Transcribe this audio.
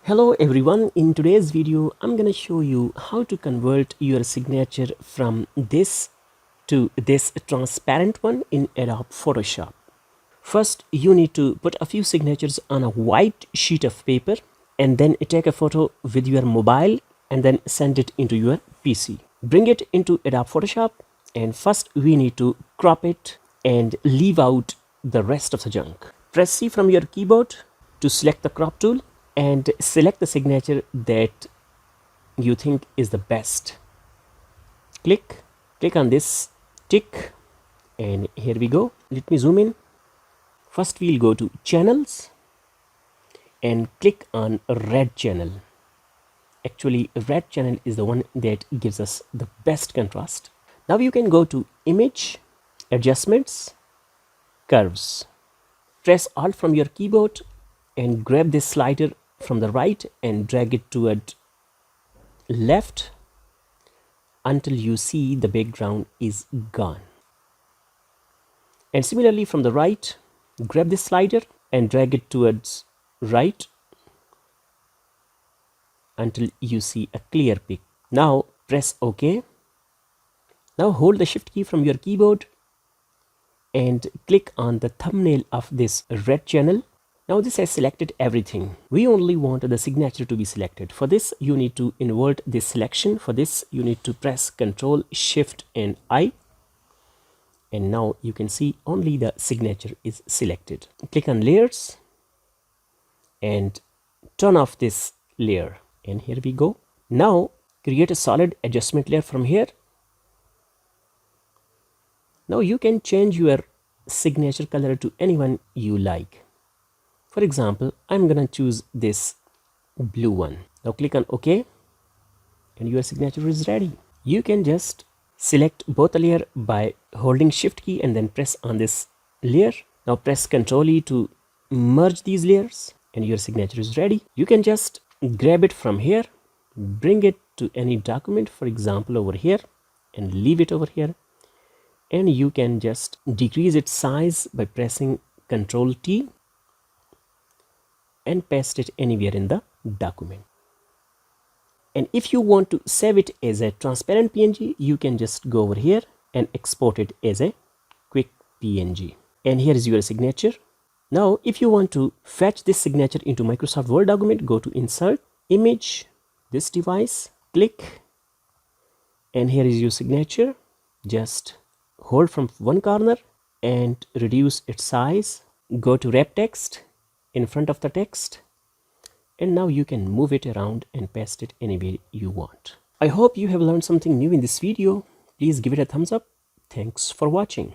Hello everyone, in today's video I'm gonna show you how to convert your signature from this to this transparent one in Adobe Photoshop. First you need to put a few signatures on a white sheet of paper and then take a photo with your mobile and then send it into your PC. Bring it into Adobe Photoshop and first we need to crop it and leave out the rest of the junk. Press C from your keyboard to select the crop tool and select the signature that you think is the best. Click on this tick and here we go. Let me zoom in. First we'll go to channels and click on red channel. Actually red channel is the one that gives us the best contrast. Now you can go to image, adjustments, curves. Press Alt from your keyboard and grab this slider from the right and drag it toward left until you see the background is gone. And similarly from the right, grab this slider and drag it towards right until you see a clear pic. Now press OK. Now hold the shift key from your keyboard and click on the thumbnail of this red channel. Now this has selected everything. We only want the signature to be selected. For this you need to invert this selection. For this you need to press Ctrl, Shift and I. And now you can see only the signature is selected. Click on layers and turn off this layer. And here we go. Now create a solid adjustment layer from here. Now you can change your signature color to anyone you like. For example, I'm gonna choose this blue one. Now click on OK and your signature is ready. You can just select both a layer by holding shift key and then press on this layer. Now press Ctrl E to merge these layers and your signature is ready. You can just grab it from here, bring it to any document, for example over here, and leave it over here. And you can just decrease its size by pressing Ctrl T and paste it anywhere in the document. And if you want to save it as a transparent PNG, you can just go over here and export it as a quick PNG. And here is your signature. Now if you want to fetch this signature into Microsoft Word document, go to Insert, Image, this device, click, and here is your signature. Just hold from one corner and reduce its size. Go to Wrap Text in front of the text, and now you can move it around and paste it anywhere you want. I hope you have learned something new in this video. Please give it a thumbs up. Thanks for watching.